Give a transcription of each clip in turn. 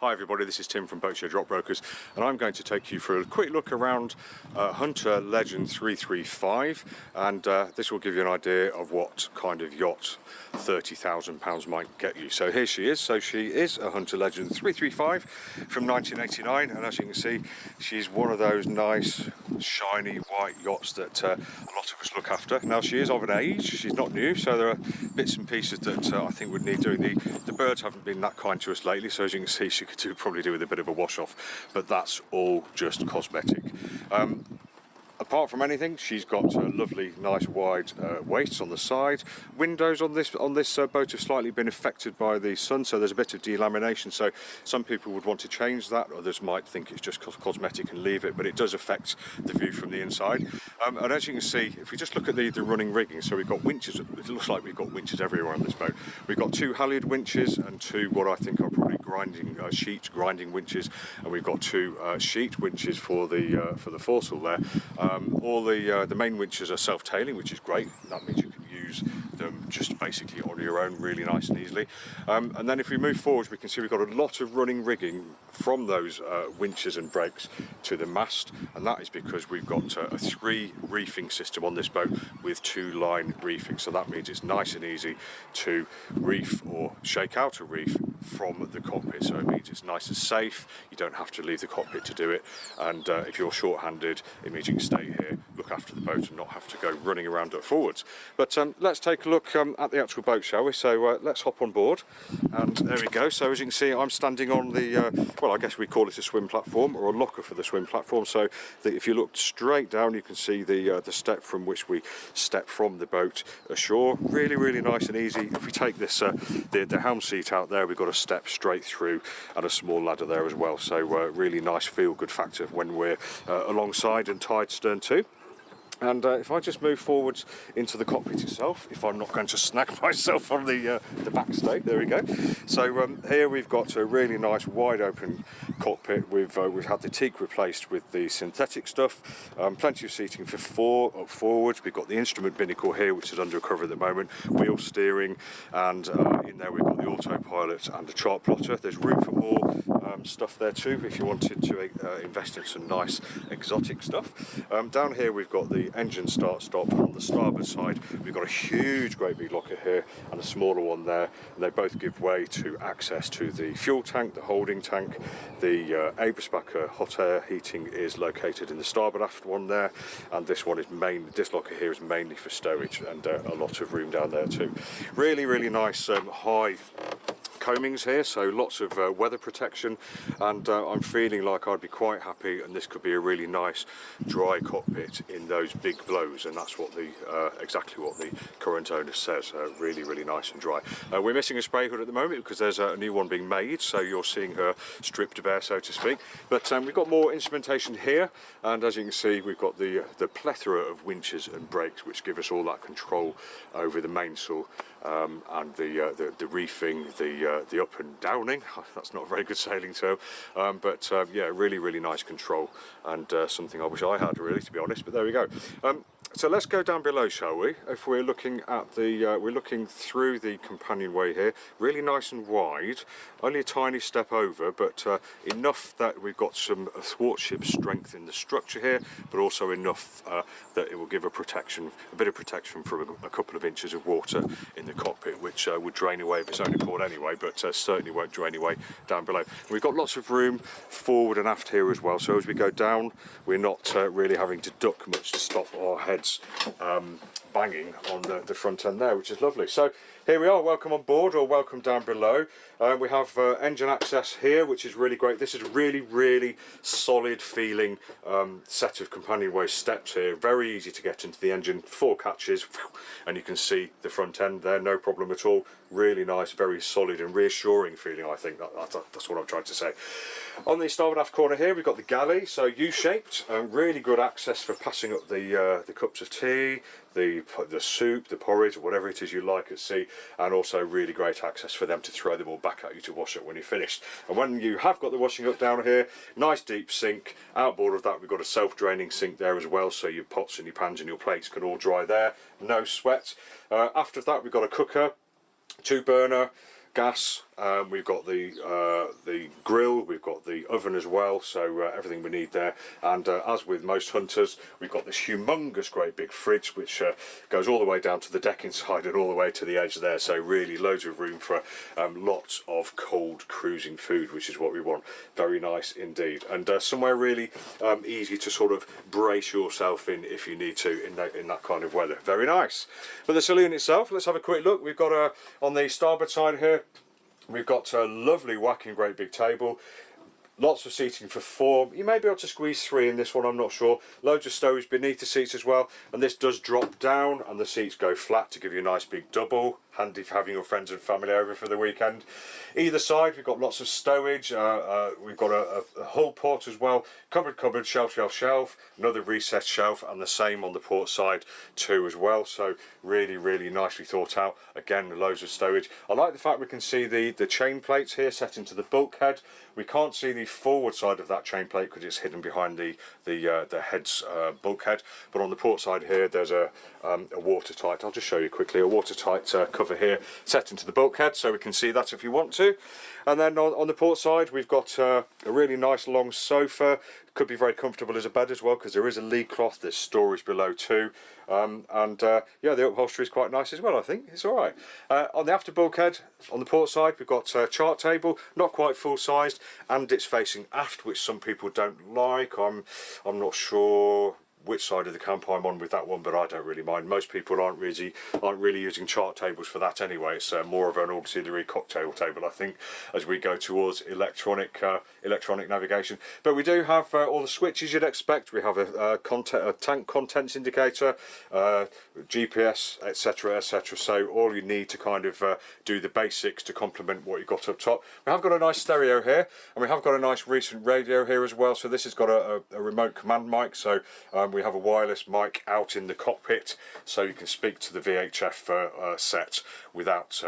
Hi everybody, this is Tim from Boatshed Yacht Brokers, and I'm going to take you for a quick look around Hunter Legend 335, and this will give you an idea of what kind of yacht £30,000 might get you. So here she is. So she is a Hunter Legend 335 from 1989, and as you can see, she's one of those nice shiny white yachts that a lot of us look after. Now she is of an age, she's not new, so there are bits and pieces that I think would need doing. The birds haven't been that kind to us lately, so as you can see, she could probably do with a bit of a wash off, but that's all just cosmetic. Apart from anything, she's got lovely, nice, wide waists on the side. Windows on this boat have slightly been affected by the sun, so there's a bit of delamination. So some people would want to change that, others might think it's just cosmetic and leave it, but it does affect the view from the inside. And as you can see, if we just look at the running rigging, so we've got winches. It looks like we've got winches everywhere on this boat. We've got two halyard winches and two what I think are probably sheet grinding winches, and we've got two sheet winches for the foresail there. All the main winches are self-tailing, which is great. That means you can use them just basically on your own, really nice and easily. And then if we move forwards, we can see we've got a lot of running rigging from those winches and brakes to the mast, and that is because we've got a 3 reefing system on this boat with 2-line reefing. So that means it's nice and easy to reef or shake out a reef from the cockpit. So it means it's nice and safe. You don't have to leave the cockpit to do it, and if you're short-handed, it means you can stay here, look after the boat, and not have to go running around forwards. But let's take a look at the actual boat, shall we? So let's hop on board, and there we go. So as you can see, I'm standing on the well, I guess we call it a swim platform, or a locker for the swim platform. So if you look straight down, you can see the step from which we step from the boat ashore. Really, really nice and easy. If we take this the helm seat out there, we've got a step straight through and a small ladder there as well. So really nice feel-good factor when we're alongside and tied stern to. And if I just move forwards into the cockpit itself, if I'm not going to snag myself on the back stay, there we go. So here we've got a really nice wide open cockpit. We've had the teak replaced with the synthetic stuff. Plenty of seating for 4 up forwards. We've got the instrument binnacle here, which is under cover at the moment. Wheel steering, and in there we've got the autopilot and the chart plotter. There's room for more stuff there too, if you wanted to invest in some nice exotic stuff. Down here we've got the engine start stop on the starboard side. We've got a huge great big locker here and a smaller one there, and they both give way to access to the fuel tank, the holding tank. The Eberspacher hot air heating is located in the starboard aft one there, and this locker here is mainly for stowage, and a lot of room down there too. Really, really nice high coamings here, so lots of weather protection, and I'm feeling like I'd be quite happy, and this could be a really nice dry cockpit in those big blows, and that's what exactly what the current owner says. Really, really nice and dry. We're missing a spray hood at the moment because there's a new one being made, so you're seeing her stripped bare, so to speak. But we've got more instrumentation here, and as you can see, we've got the plethora of winches and brakes, which give us all that control over the mainsail, and the reefing, the up and downing. That's not a very good sailing term, but yeah, really, really nice control, and something I wish I had, really, to be honest. But there we go. So let's go down below, shall we? If we're looking at we're looking through the companionway here, really nice and wide, only a tiny step over, but enough that we've got some thwartship strength in the structure here, but also enough that it will give a bit of protection from a couple of inches of water in the cockpit, which would drain away of its own accord anyway, but certainly won't drain away down below. And we've got lots of room forward and aft here as well, so as we go down, we're not really having to duck much to stop our heads banging on the front end there, which is lovely. So here we are, welcome on board, or welcome down below. We have engine access here, which is really great. This is a really, really solid feeling set of companionway steps here. Very easy to get into the engine, 4 catches, and you can see the front end there, no problem at all. Really nice, very solid and reassuring feeling, I think. That's what I'm trying to say. On the starboard aft corner here, we've got the galley, so U-shaped, really good access for passing up the cups of tea, the soup, the porridge, whatever it is you like at sea, and also really great access for them to throw them all back at you to wash up when you're finished. And when you have got the washing up down here, nice deep sink. Outboard of that, we've got a self-draining sink there as well, so your pots and your pans and your plates can all dry there, no sweat. After that, we've got a cooker, 2 burner, gas, We've got the grill, we've got the oven as well, so everything we need there. And as with most hunters, we've got this humongous great big fridge which goes all the way down to the deck inside and all the way to the edge there, so really loads of room for lots of cold cruising food, which is what we want. Very nice indeed, and somewhere really easy to sort of brace yourself in if you need to in that kind of weather. Very nice. But the saloon itself, let's have a quick look. We've got on the starboard side here, we've got a lovely whacking great big table. Lots of seating for 4. You may be able to squeeze 3 in this one, I'm not sure. Loads of stowage beneath the seats as well. And this does drop down and the seats go flat to give you a nice big double. Handy for having your friends and family over for the weekend. Either side we've got lots of stowage. We've got a hull port as well. Cupboard, shelf, another recessed shelf, and the same on the port side too as well. So really nicely thought out. Again, loads of stowage. I like the fact we can see the chain plates here set into the bulkhead. We can't see the forward side of that chain plate because it's hidden behind the head's bulkhead. But on the port side here, there's a watertight. I'll just show you quickly a watertight cover here set into the bulkhead, so we can see that if you want to. And then on the port side, we've got a really nice long sofa. Could be very comfortable as a bed as well because there is a lee cloth. There's storage below too, yeah, the upholstery is quite nice as well. I think it's all right. On the after bulkhead, on the port side, we've got a chart table, not quite full sized, and it's facing aft, which some people don't like. I'm not sure which side of the camp I'm on with that one, but I don't really mind. Most people aren't really using chart tables for that anyway. It's more of an auxiliary cocktail table, I think, as we go towards electronic navigation. But we do have all the switches you'd expect. We have a tank contents indicator, GPS, etc. So all you need to kind of do the basics to complement what you've got up top. We have got a nice stereo here, and we have got a nice recent radio here as well. So this has got a remote command mic, so we have a wireless mic out in the cockpit, so you can speak to the VHF set without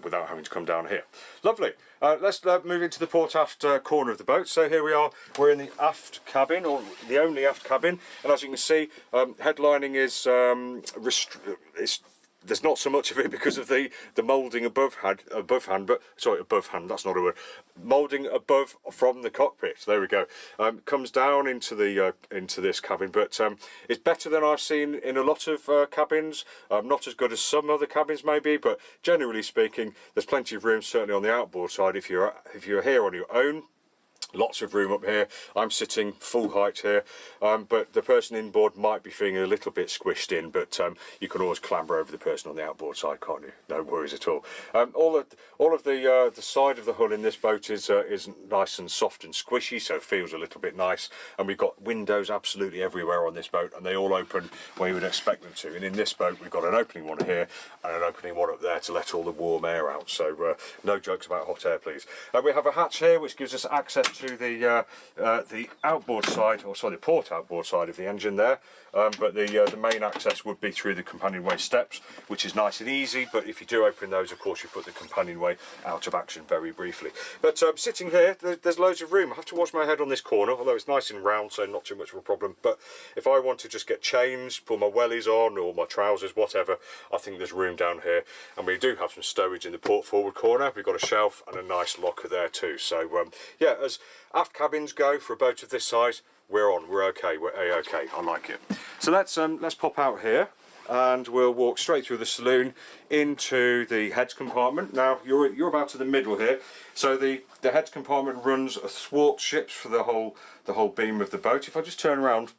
without having to come down here. Lovely. Let's move into the port aft corner of the boat. So here we are, we're in the aft cabin, or the only aft cabin, and as you can see, headlining is there's not so much of it because of the moulding above hand, that's not a word. Moulding above from the cockpit. There we go. Comes down into this cabin, but it's better than I've seen in a lot of cabins. Not as good as some other cabins maybe, but generally speaking, there's plenty of room. Certainly on the outboard side, if you're here on your own. Lots of room up here. I'm sitting full height here, but the person inboard might be feeling a little bit squished in, but you can always clamber over the person on the outboard side, can't you? No worries at all. All of the side of the hull in this boat is nice and soft and squishy, so it feels a little bit nice. And we've got windows absolutely everywhere on this boat, and they all open where you would expect them to. And in this boat, we've got an opening one here and an opening one up there to let all the warm air out. So no jokes about hot air, please. We have a hatch here which gives us access to the outboard side, or sorry, the port outboard side of the engine there, but the main access would be through the companionway steps, which is nice and easy. But if you do open those, of course, you put the companionway out of action very briefly. But sitting here, there's loads of room. I have to wash my head on this corner, although it's nice and round, so not too much of a problem. But if I want to just get changed, put my wellies on or my trousers, whatever, I think there's room down here. And we do have some stowage in the port forward corner. We've got a shelf and a nice locker there too. So yeah, as aft cabins go for a boat of this size, we're okay, we're a-okay. I like it. So let's pop out here, and we'll walk straight through the saloon into the heads compartment. Now you're about to the middle here, so the heads compartment runs athwart ships for the whole beam of the boat. If I just turn around,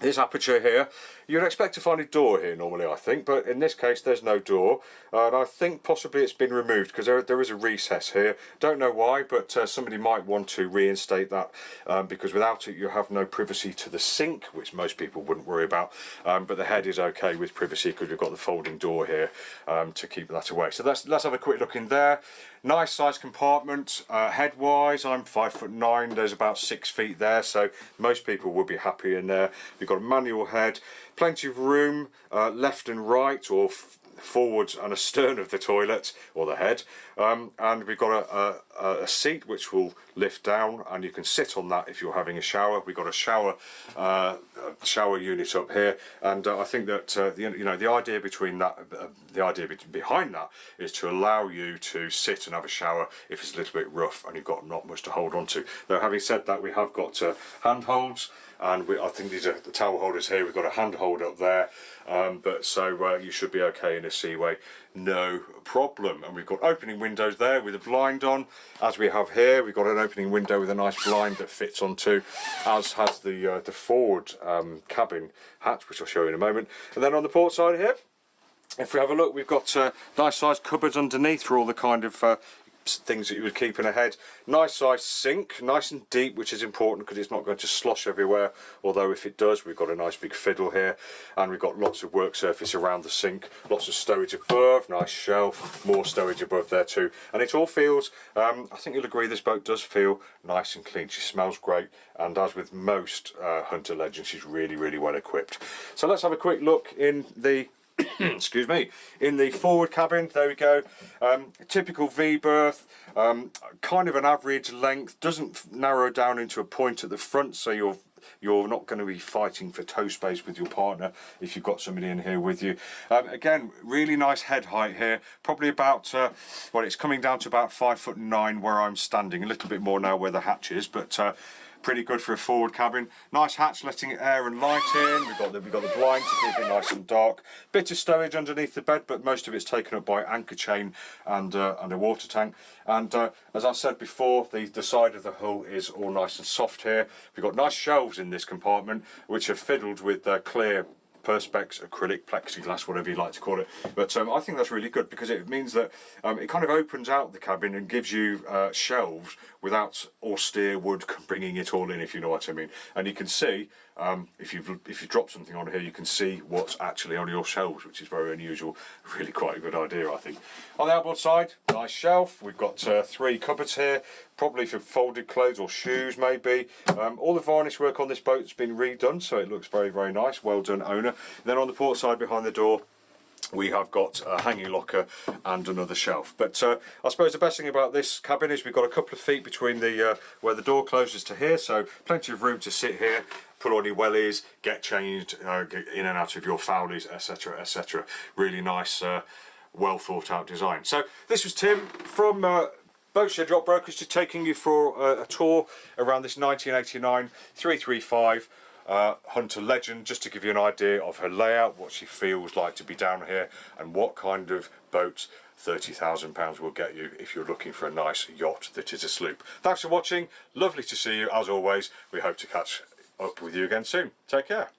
this aperture here, you'd expect to find a door here normally, I think, but in this case there's no door, and I think possibly it's been removed because there is a recess here. Don't know why, but somebody might want to reinstate that, because without it you have no privacy to the sink, which most people wouldn't worry about, but the head is okay with privacy because we've got the folding door here to keep that away. So let's have a quick look in there. Nice size compartment. Head wise, I'm 5'9", there's about 6 feet there, so most people will be happy in there. We've got a manual head, plenty of room left and right, or forwards and astern of the toilet, or the head, and we've got a seat which will lift down, and you can sit on that if you're having a shower. We've got a shower unit up here, and I think that the idea behind that is to allow you to sit and have a shower if it's a little bit rough and you've got not much to hold on to. Now, having said that, we have got handholds, and I think these are the towel holders here. We've got a handhold up there, but so you should be okay in a seaway, no problem. And we've got opening windows there with a blind on, as we have here. We've got an opening window with a nice blind that fits onto, as has the forward cabin hatch, which I'll show you in a moment. And then on the port side here, if we have a look, we've got nice sized cupboards underneath for all the kind of things that you would keep in a head. Nice sized sink, nice and deep, which is important because it's not going to slosh everywhere, although if it does, we've got a nice big fiddle here, and we've got lots of work surface around the sink, lots of stowage above, nice shelf, more stowage above there too, and it all feels, I think you'll agree, this boat does feel nice and clean. She smells great, and as with most Hunter Legends, she's really well equipped. So let's have a quick look in the excuse me, in the forward cabin. There we go. Typical V berth, kind of an average length, doesn't narrow down into a point at the front, so you're not going to be fighting for toe space with your partner if you've got somebody in here with you. Again, really nice head height here, probably about well, it's coming down to about 5'9" where I'm standing, a little bit more now where the hatch is, but pretty good for a forward cabin. Nice hatch letting air and light in. We've got the blind to keep it nice and dark. Bit of stowage underneath the bed, but most of it's taken up by anchor chain and a water tank. And as I said before, the side of the hull is all nice and soft here. We've got nice shelves in this compartment, which are fiddled with clear perspex, acrylic, plexiglass, whatever you like to call it. But I think that's really good because it means that it kind of opens out the cabin and gives you shelves without austere wood bringing it all in, if you know what I mean. And you can see, if you drop something on here, you can see what's actually on your shelves, which is very unusual. Really quite a good idea, I think. On the outboard side, nice shelf. We've got 3 cupboards here, probably for folded clothes or shoes maybe. All the varnish work on this boat's been redone, so it looks very nice. Well done, owner. Then on the port side behind the door, we have got a hanging locker and another shelf. But I suppose the best thing about this cabin is we've got a couple of feet between the where the door closes to here, so plenty of room to sit here, put on your wellies, get changed, get in and out of your foulies, etc, etc. Really nice, well thought out design. So this was Tim from Boatshed Yacht Brokers, just taking you for a tour around this 1989 335 Hunter Legend, just to give you an idea of her layout, what she feels like to be down here, and what kind of boat £30,000 will get you if you're looking for a nice yacht that is a sloop. Thanks for watching, lovely to see you as always. We hope to catch up with you again soon. Take care.